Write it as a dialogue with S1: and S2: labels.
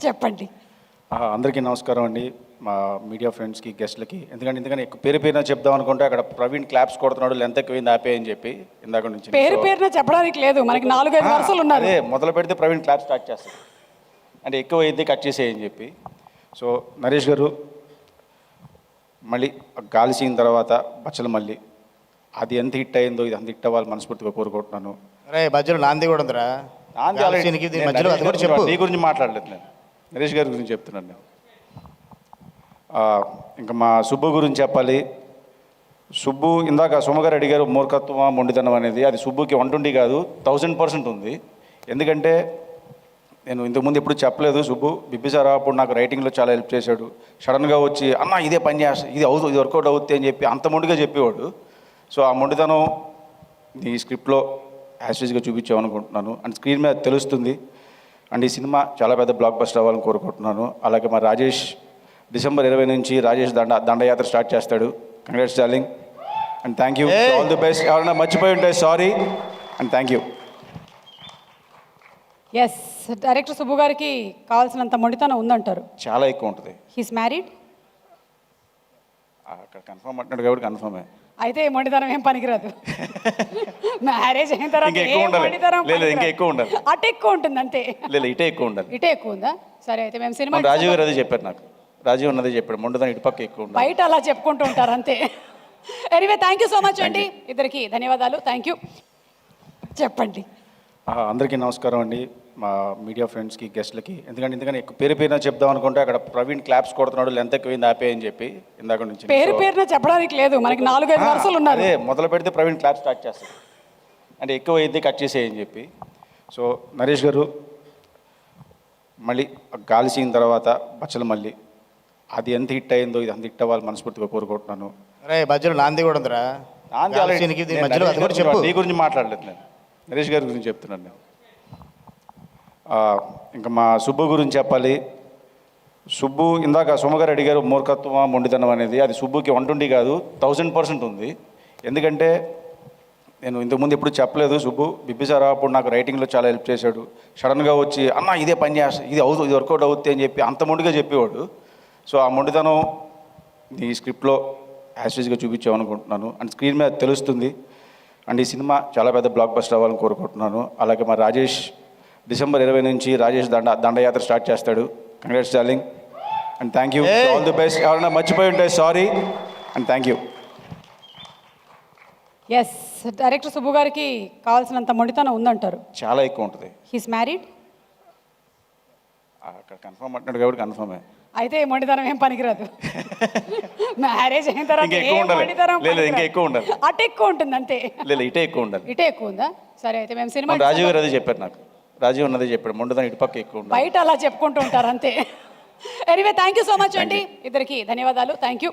S1: చెప్పండి.
S2: అందరికీ నమస్కారం అండి. మా మీడియా ఫ్రెండ్స్కి, గెస్ట్లకి. ఎందుకంటే ఎక్కువ పేరు పేరున చెప్దాం అనుకుంటే అక్కడ ప్రవీణ్ క్లాప్స్ కొడుతున్నాడు, లెంత్ ఎక్కువైంది ఆపే అని చెప్పి ఇందాక నుంచి.
S1: పేరు పేరున చెప్పడానికి లేదు, మనకి 4-5 వరుసలు ఉన్నారు.
S2: అదే మొదలు పెడితే ప్రవీణ్ క్లాప్ స్టార్ట్ చేస్తాడు, అంటే ఎక్కువ అయింది కట్ చేసేయని చెప్పి. సో నరేష్ గారు మళ్ళీ గాలి సీన్ తర్వాత బచ్చల మళ్ళీ అది ఎంత హిట్ అయిందో ఇది అంత హిట్ అవ్వాలి మనస్ఫూర్తిగా కోరుకుంటున్నాను.
S3: రే మధ్యలో నాంది కూడా ఉందిరా. మధ్యలో అది కూడా చెప్పు.
S2: నీ గురించి మాట్లాడలేదు నేను, నరేష్ గారి గురించి చెప్తున్నాను నేను. ఇంకా మా సుబ్బు గురించి చెప్పాలి. సుబ్బు ఇందాక సుమగారు అడిగారు మూర్ఖత్వమా మొండితనం అనేది. అది సుబ్బుకి 120 కాదు 1000% ఉంది. ఎందుకంటే నేను ఇంతకుముందు ఎప్పుడు చెప్పలేదు. సుబ్బు బిబ్బిసారా అప్పుడు నాకు రైటింగ్లో చాలా హెల్ప్ చేశాడు. సడన్గా వచ్చి అన్న ఇదే పని చేస్తా, ఇది అవుతుంది, ఇది వర్కౌట్ అవుతుంది అని చెప్పి అంత మొండిగా చెప్పేవాడు. సో ఆ మొండితనం ఈ స్క్రిప్ట్లో యాస్టేజ్గా చూపించామనుకుంటున్నాను. అండ్ స్క్రీన్ మీద తెలుస్తుంది. అండ్ ఈ సినిమా చాలా పెద్ద బ్లాక్ బస్టర్ అవ్వాలని కోరుకుంటున్నాను. అలాగే మా రాజేష్ డిసెంబర్ 20 నుంచి రాజేష్ దండయాత్ర స్టార్ట్ చేస్తాడు. Congrats darling and thank you, all the best. ఎవరైనా మర్చిపోయి ఉంటే sorry and thank you.
S1: Yes, director Subbu గారికి కావాల్సినంత మొండితనం ఉందంటారు.
S2: చాలా ఎక్కువ ఉంటుంది.
S1: He's married.
S2: అక్కడ కన్ఫర్మ్ అంటున్నాడు కాబట్టి కన్ఫర్మే.
S1: అయితే ఈ మొండితనం ఏం పనికిరాదు. మ్యారేజ్ అయిన తర్వాత
S2: ఇంకా ఎక్కువ ఉండాలి. లేదు ఇంకా ఎక్కువ ఉండాలి.
S1: అటు ఎక్కువ ఉంటుంది అంతే.
S2: లేదు ఇటే ఎక్కువ ఉండాలి.
S1: ఇటే ఎక్కువ ఉందా? సరే అయితే మేము సినిమా
S2: రాజీవ్ గారు అదే చెప్పారు నాకు. రాజీవ్ అన్నదే చెప్పాడు, మొండితనం ఇటుపక్క ఎక్కువ ఉండాలి.
S1: బయట అలా చెప్పుకుంటూ ఉంటారు అంతే. Anyway thank you so much అండి, ఇద్దరికి ధన్యవాదాలు. Thank you. చెప్పండి.
S2: అందరికీ నమస్కారం అండి. మా మీడియా ఫ్రెండ్స్కి, గెస్ట్లకి. ఎందుకంటే ఎక్కువ పేరు పేరున చెప్దాం అనుకుంటే అక్కడ ప్రవీణ్ క్లాప్స్ కొడుతున్నాడు, లెంత్ ఎక్కువైంది ఆపే అని చెప్పి ఇందాక నుంచి.
S1: పేరు పేరున చెప్పడానికి లేదు, మనకి 4-5 వరుసలు ఉన్నారు.
S2: అదే మొదలు పెడితే ప్రవీణ్ క్లాప్ స్టార్ట్ చేస్తాడు, అంటే ఎక్కువ అయింది కట్ చేసేయని చెప్పి. సో నరేష్ గారు మళ్ళీ గాలి సీన్ తర్వాత బచ్చల మళ్ళీ అది ఎంత హిట్ అయిందో ఇది అంత హిట్ అవ్వాలి మనస్ఫూర్తిగా కోరుకుంటున్నాను.
S3: రే మధ్యలో నాంది కూడా ఉందిరా. మధ్యలో అది కూడా చెప్పు.
S2: నీ గురించి మాట్లాడలేదు నేను, నరేష్ గారి గురించి చెప్తున్నాను నేను. ఇంకా మా సుబ్బు గురించి చెప్పాలి. సుబ్బు ఇందాక సుమగారు అడిగారు మూర్ఖత్వమా మొండితనం అనేది. అది సుబ్బుకి 120 కాదు 1000% ఉంది. ఎందుకంటే నేను ఇంతకుముందు ఎప్పుడు చెప్పలేదు. సుబ్బు బిబ్బిసారా అప్పుడు నాకు రైటింగ్లో చాలా హెల్ప్ చేశాడు. సడన్గా వచ్చి అన్న ఇదే పని చేస్తా, ఇది అవుతుంది, ఇది వర్కౌట్ అవుతుంది అని చెప్పి అంత మొండిగా చెప్పేవాడు. సో ఆ మొండితనం ఈ స్క్రిప్ట్లో యాస్టేజ్గా చూపించామనుకుంటున్నాను. అండ్ స్క్రీన్ మీద తెలుస్తుంది. అండ్ ఈ సినిమా చాలా పెద్ద బ్లాక్ బస్టర్ అవ్వాలని కోరుకుంటున్నాను. అలాగే మా రాజేష్ డిసెంబర్ 20 నుంచి రాజేష్ దండయాత్ర స్టార్ట్ చేస్తాడు. Congrats darling and thank you, all the best. ఎవరైనా మర్చిపోయి ఉంటే sorry and thank you.
S1: Yes, director Subbu గారికి కావాల్సినంత మొండితనం ఉందంటారు.
S2: చాలా ఎక్కువ ఉంటుంది.
S1: He's married.
S2: అక్కడ కన్ఫర్మ్ అంటున్నాడు కాబట్టి కన్ఫర్మే.
S1: అయితే ఈ మొండితనం ఏం పనికిరాదు. మ్యారేజ్ అయిన తర్వాత
S2: ఇంకా ఎక్కువ ఉండాలి. లేదు ఇంకా ఎక్కువ ఉండాలి.
S1: అటు ఎక్కువ ఉంటుంది అంతే.
S2: లేదు ఇటే ఎక్కువ ఉండాలి.
S1: ఇటే ఎక్కువ ఉందా? సరే అయితే మేము సినిమా
S2: రాజీవ్ గారు అదే చెప్పారు నాకు. రాజీవ్ అన్నదే చెప్పాడు, మొండితనం ఇటుపక్క ఎక్కువ ఉండాలి.
S1: బయట అలా చెప్పుకుంటూ ఉంటారు అంతే. Anyway thank you so much అండి, ఇద్దరికి ధన్యవాదాలు. Thank you.